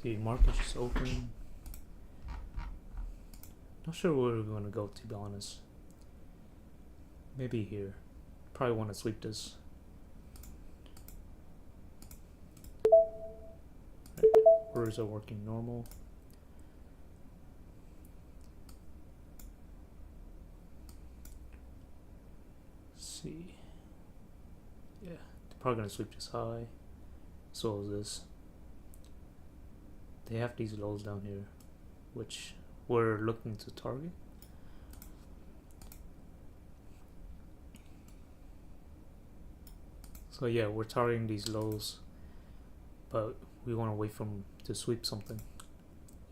See, market is open. Not sure where we're gonna go, to be honest. Maybe here. Probably want to sweep this. Right. Orders are working normal. Let's see. Yeah, they're probably gonna sweep this high. So is this. They have these lows down here, which we're looking to target. So yeah, we're targeting these lows, but we want to wait for them to sweep something.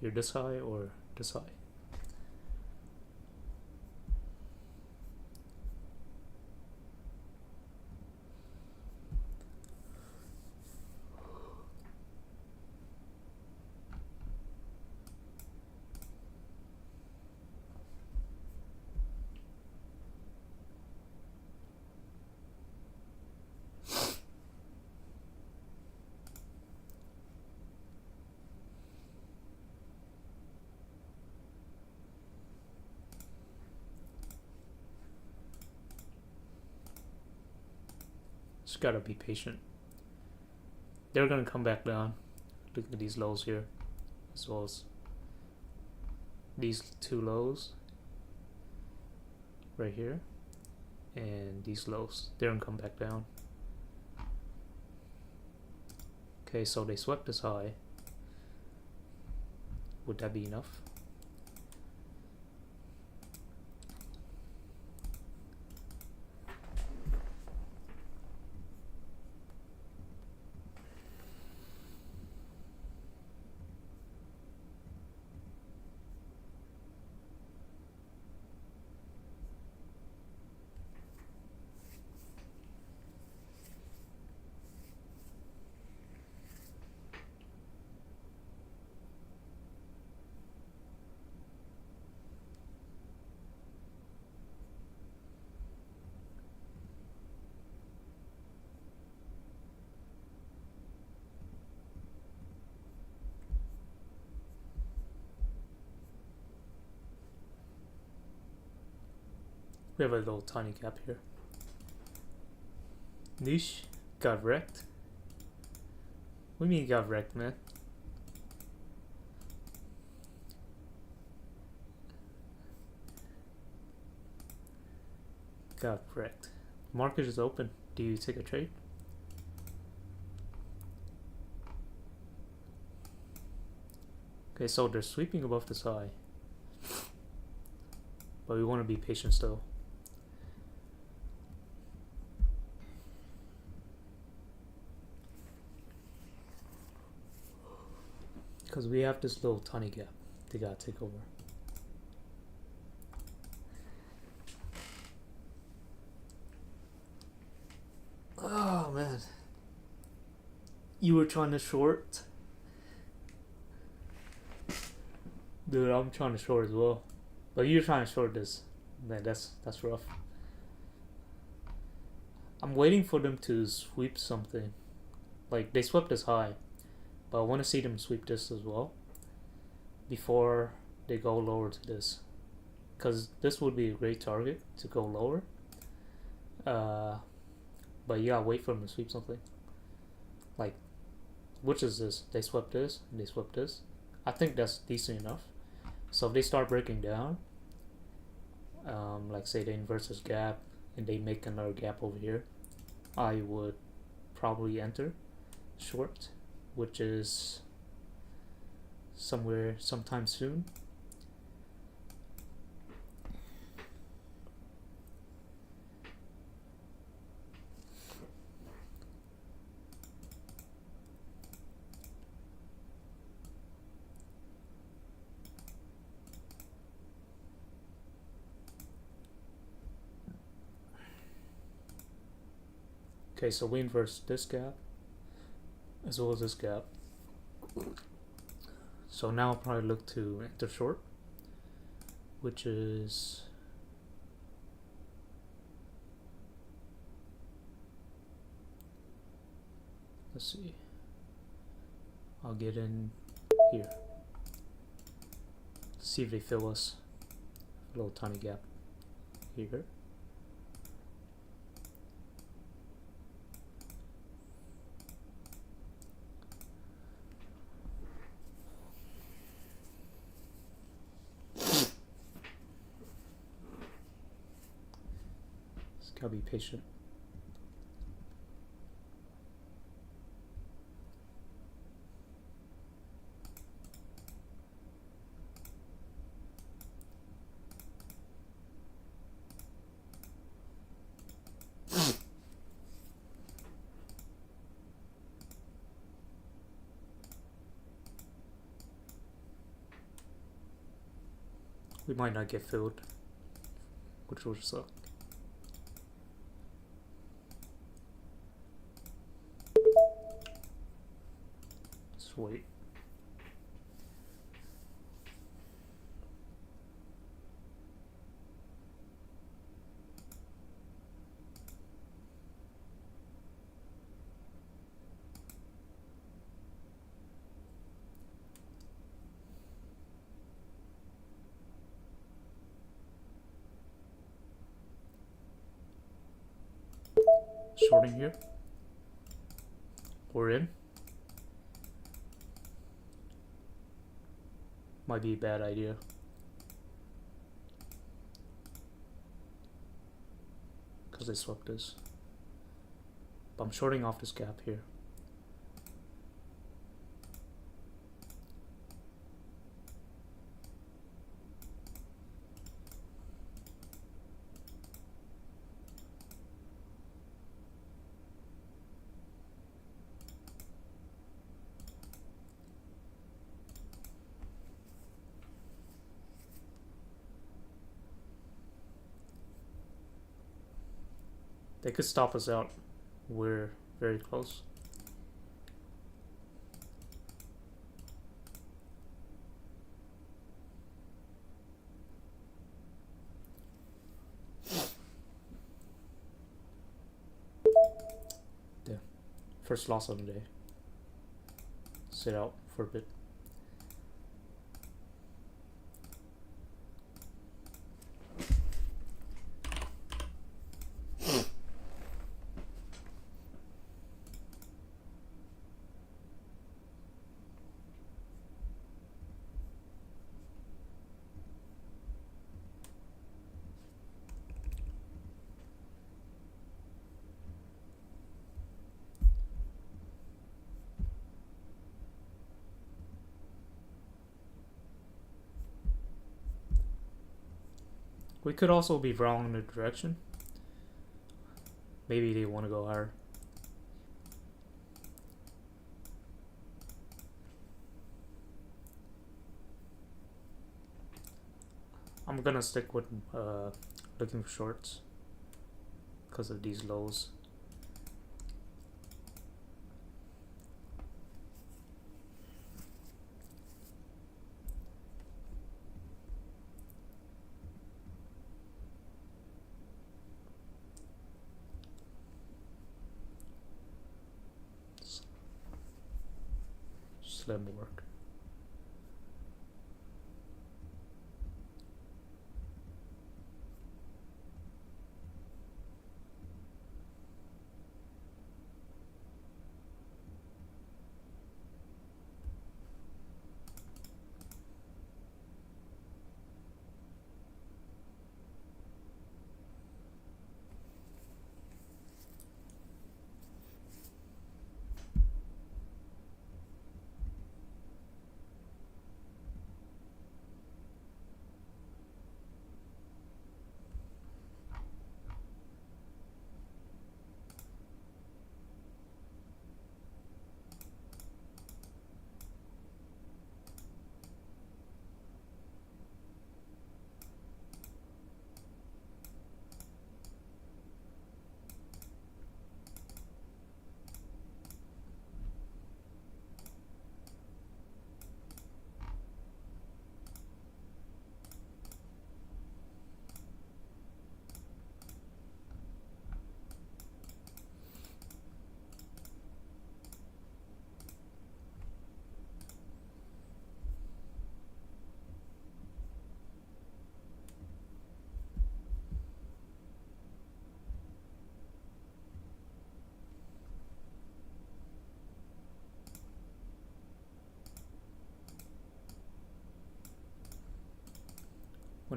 Either this high or this high. Just gotta be patient. They're gonna come back down. Look at these lows here, as well as these two lows right here, and these lows. They're gonna come back down. Okay, so they swept this high. Would that be enough? We have a little tiny gap here. Niche got wrecked. What do you mean got wrecked, man? Got wrecked. Market is open. Do you take a trade? Okay, so they're sweeping above this high. But we want to be patient still. Because we have this little tiny gap they gotta take over. Oh man. You were trying to short? Dude, I'm trying to short as well. But you're trying to short this. Man, that's rough. I'm waiting for them to sweep something. Like, they swept this high. But I want to see them sweep this as well before they go lower to this, because this would be a great target to go lower. But you gotta wait for them to sweep something. Like, which is this? They swept this and they swept this. I think that's decent enough. So if they start breaking down, like say they inverse this gap and they make another gap over here, I would probably enter short, which is sometime soon. Okay, so we inverse this gap as well as this gap. So now I'll probably look to enter short, which is let's see. I'll get in here. See if they fill us. A little tiny gap here. Just gotta be patient. We might not get filled, which will suck. Just wait. Shorting here. We're in. Might be a bad idea. Because they swept this. But I'm shorting off this gap here. They could stop us out. We're very close. There. First loss of the day. Sit out for a bit. We could also be wrong in the direction. Maybe they want to go higher. I'm gonna stick with looking for shorts because of these lows. Just let me work.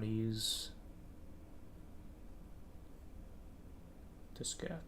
I'm gonna use this gap.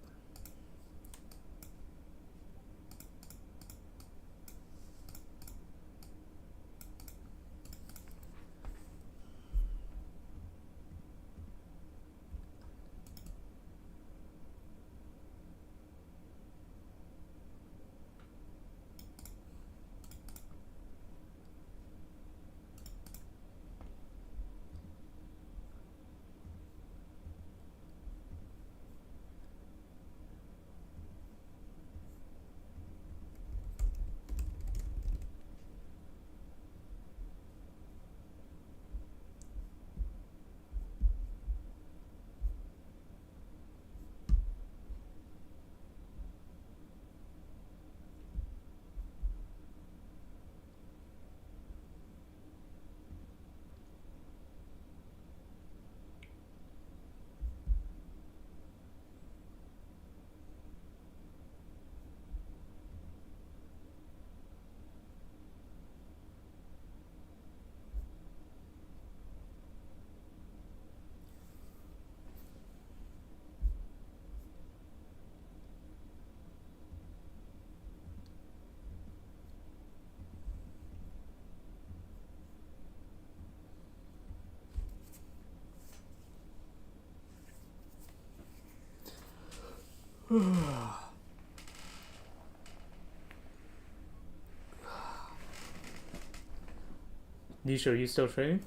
Nisha, are you still trading?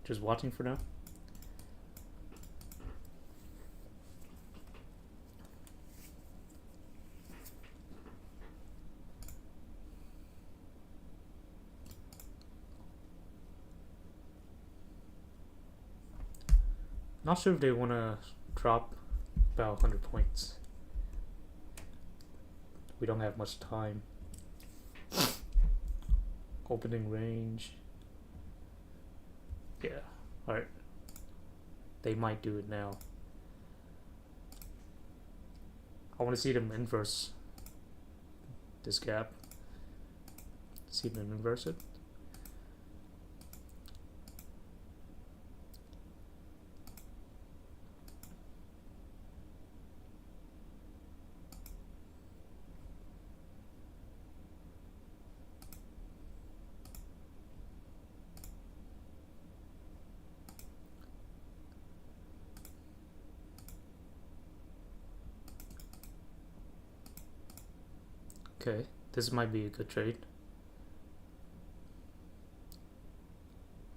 Just watching for now? Not sure if they want to drop about 100 points. We don't have much time. Opening range. Yeah, alright. They might do it now. I want to see them inverse this gap. See them inverse it. Okay, this might be a good trade.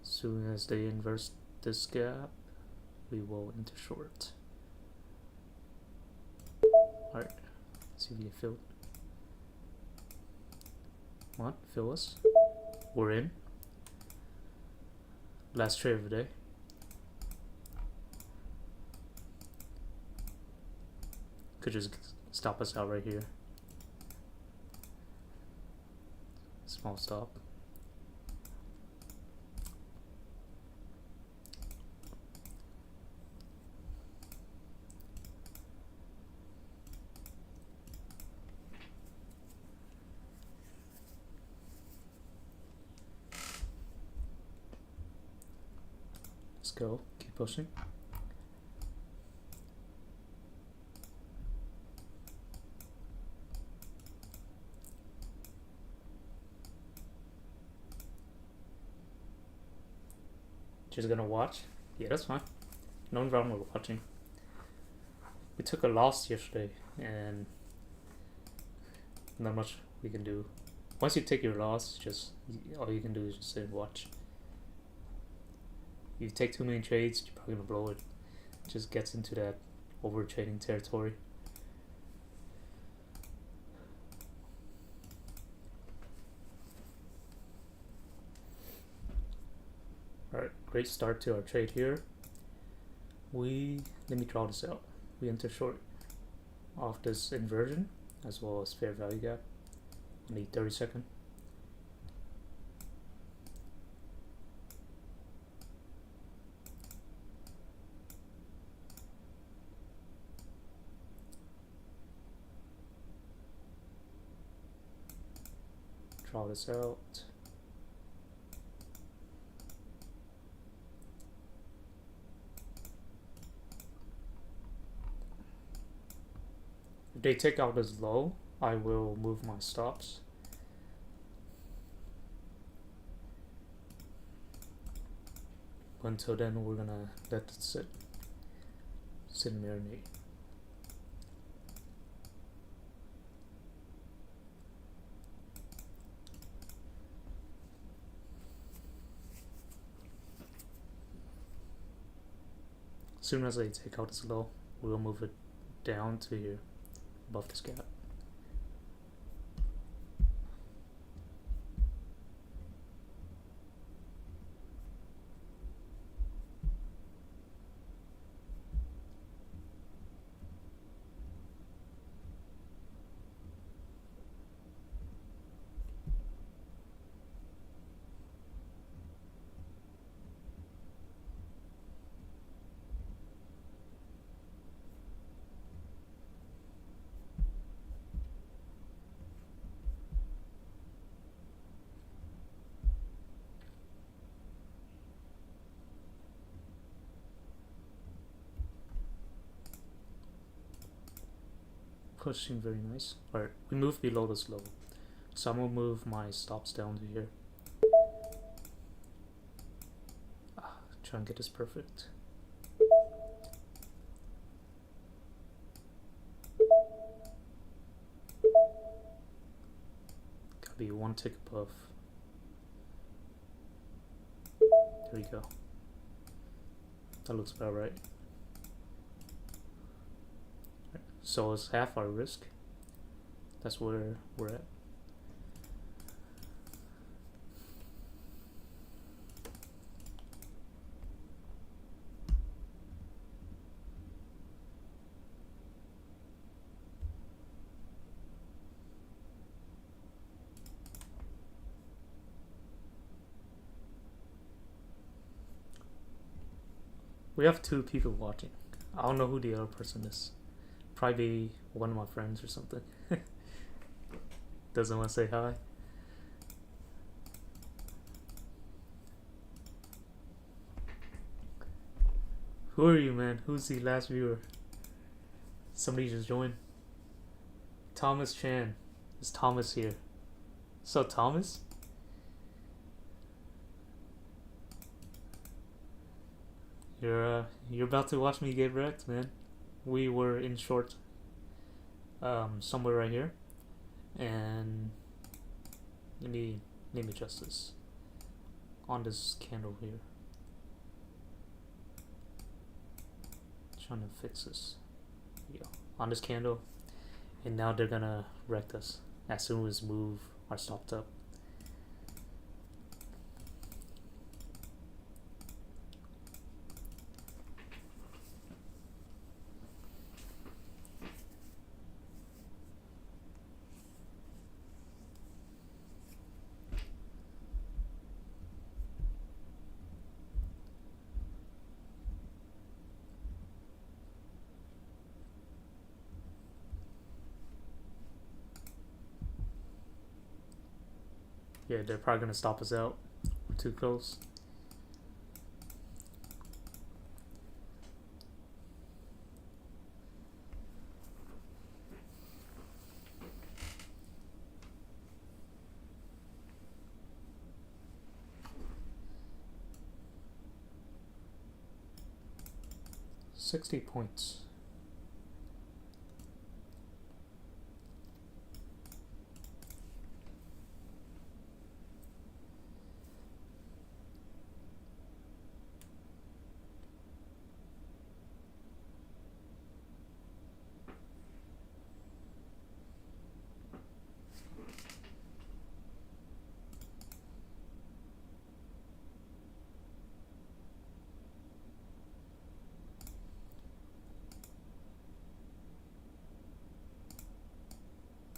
As soon as they inverse this gap, we will enter short. Alright, see if we can fill it. Come on, fill us. We're in. Last trade of the day. Could just stop us out right here. Small stop. Let's go. Keep pushing. Just gonna watch? Yeah, that's fine. No problem with watching. We took a loss yesterday and not much we can do. Once you take your loss, just all you can do is just sit and watch. If you take too many trades, you're probably gonna blow it. It just gets into that over trading territory. Alright, great start to our trade here. Let me draw this out. We enter short off this inversion as well as fair value gap. I need 30 seconds. Draw this out. If they take out as low, I will move my stops. But until then, we're gonna let it sit and marinate. As soon as I take out this low, we'll move it down to here, above this gap. Pushing very nice. Alright, we move below this level. So I'm gonna move my stops down to here. Try and get this perfect. Gotta be one tick above. There we go. That looks about right. So it's half our risk. That's where we're at. We have 2 people watching. I don't know who the other person is. Probably one of my friends or something. Doesn't want to say hi. Who are you, man? Who's the last viewer? Somebody just joined. Thomas Chan. Is Thomas here? So Thomas? You're about to watch me get wrecked, man. We were in short somewhere right here, and let me adjust this on this candle here. Trying to fix this. There we go. On this candle, and now they're gonna wreck us as soon as move are stopped up. Yeah, they're probably gonna stop us out. We're too close. $60 points.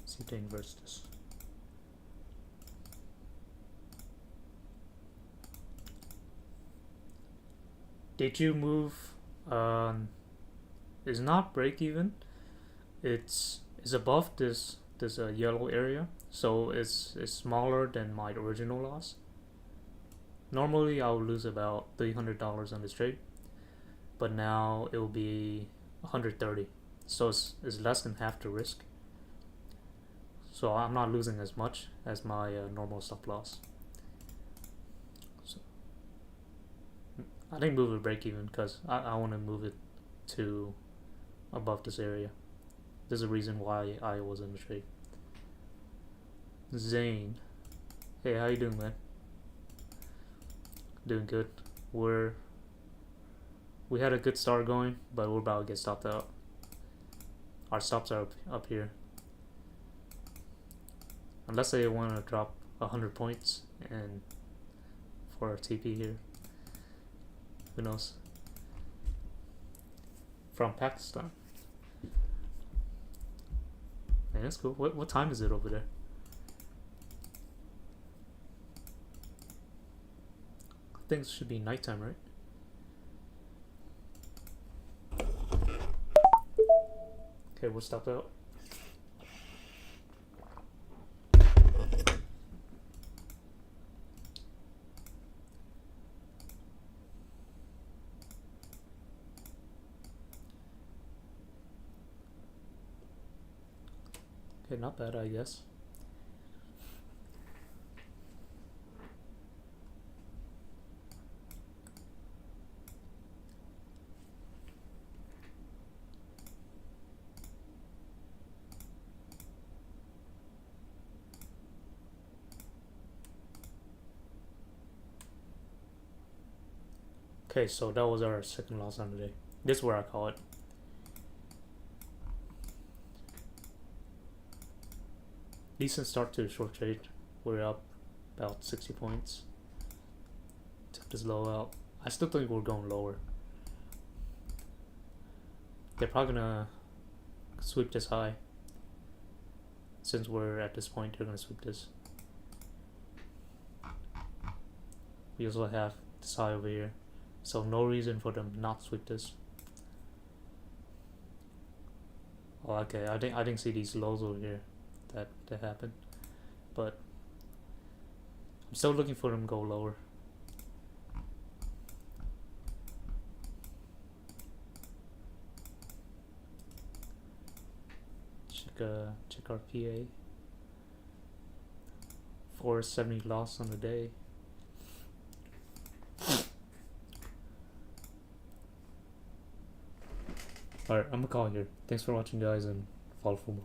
See if they inverse this. Did you move? Is not break even. It's above this yellow area, so it's smaller than my original loss. Normally I'll lose about $300 on this trade, but now it will be 130. so it's less than half the risk. So I'm not losing as much as my normal stop loss. So I didn't move it break even because I want to move it to above this area. There's a reason why I was in the trade. Zane, hey, how you doing, man? Doing good. We had a good start going, but we're about to get stopped out. Our stops are up here. Unless they want to drop 100 points and for a TP here. Who knows? From Pakistan. Man, that's cool. What time is it over there? I think it should be nighttime, right? Okay, we'll stop out. Okay, not bad, I guess. Okay, so that was our second loss on the day. This is where I call it. Decent start to the short trade. We're up about 60 points. Took this low out. I still think we're going lower. They're probably gonna sweep this high. Since we're at this point, they're gonna sweep this. We also have this high over here. So no reason for them not sweep this. Oh, okay. I didn't see these lows over here that happened, but I'm still looking for them to go lower. Check our PA. 470 loss on the day. Alright, I'm gonna call it here. Thanks for watching, guys, and follow for more.